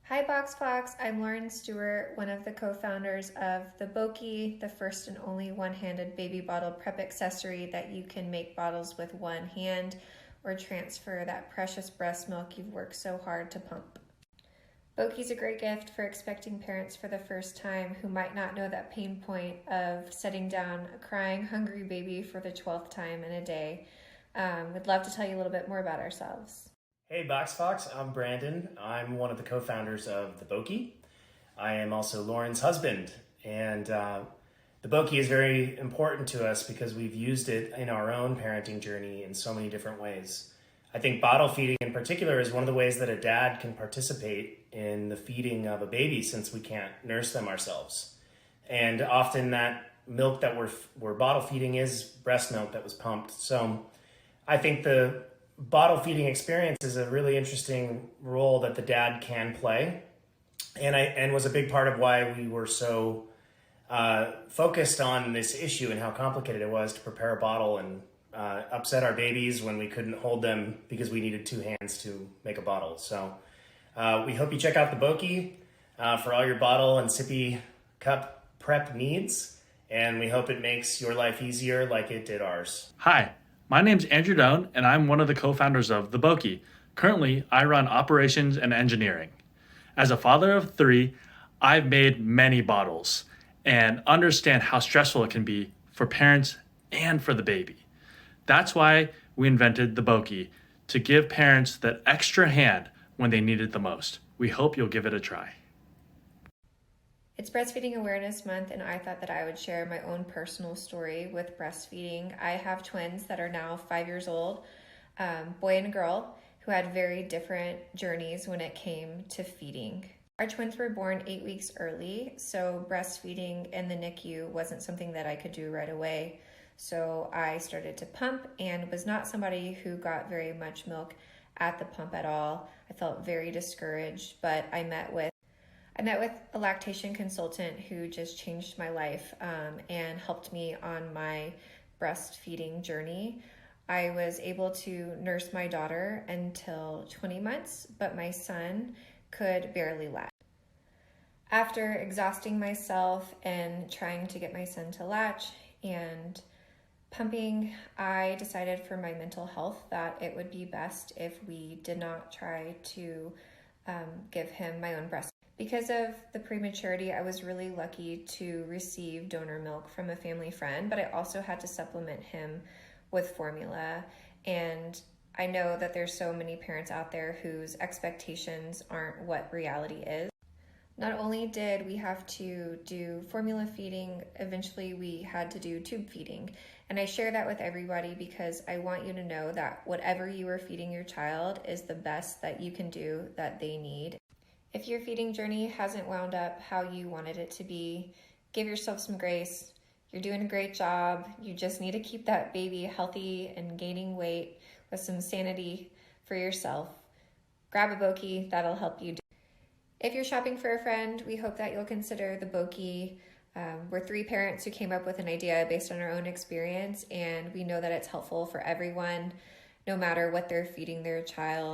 Hi BOXFOX, I'm Lauren Stewart, one of the co-founders of the bökee, the first and only one-handed baby bottle prep accessory that you can make bottles with one hand or transfer that precious breast milk you've worked so hard to pump. Bökee is a great gift for expecting parents for the first time who might not know that pain point of setting down a crying, hungry baby for the 12th time in a day. We'd love to tell you a little bit more about ourselves. Hey BoxFox, I'm Brandon. I'm one of the co-founders of the bökee. I am also Lauren's husband, and the bökee is very important to us because we've used it in our own parenting journey in so many different ways. I think bottle feeding in particular is one of the ways that a dad can participate in the feeding of a baby since we can't nurse them ourselves. And often that milk that we're bottle feeding is breast milk that was pumped. So I think the bottle feeding experience is a really interesting role that the dad can play, and was a big part of why we were so focused on this issue and how complicated it was to prepare a bottle and upset our babies when we couldn't hold them because we needed two hands to make a bottle. So we hope you check out the bökee for all your bottle and sippy cup prep needs, and we hope it makes your life easier like it did ours. Hi, my name's Andrew Doan, and I'm one of the co-founders of the bökee. Currently, I run operations and engineering. As a father of three, I've made many bottles and understand how stressful it can be for parents and for the baby. That's why we invented the bökee, to give parents that extra hand when they need it the most. We hope you'll give it a try. It's Breastfeeding Awareness Month, and I thought that I would share my own personal story with breastfeeding. I have twins that are now 5 years old, boy and a girl, who had very different journeys when it came to feeding. Our twins were born 8 weeks early, so breastfeeding in the NICU wasn't something that I could do right away. So I started to pump and was not somebody who got very much milk at the pump at all. I felt very discouraged, but I met with a lactation consultant who just changed my life and helped me on my breastfeeding journey. I was able to nurse my daughter until 20 months, but my son could barely latch. After exhausting myself and trying to get my son to latch and pumping, I decided for my mental health that it would be best if we did not try to give him my own breast. Because of the prematurity, I was really lucky to receive donor milk from a family friend, but I also had to supplement him with formula. And I know that there's so many parents out there whose expectations aren't what reality is. Not only did we have to do formula feeding, eventually we had to do tube feeding. And I share that with everybody because I want you to know that whatever you are feeding your child is the best that you can do that they need. If your feeding journey hasn't wound up how you wanted it to be, give yourself some grace. You're doing a great job. You just need to keep that baby healthy and gaining weight with some sanity for yourself. Grab a bökee, that'll help you. If you're shopping for a friend, we hope that you'll consider the bökee. We're three parents who came up with an idea based on our own experience, and we know that it's helpful for everyone, no matter what they're feeding their child.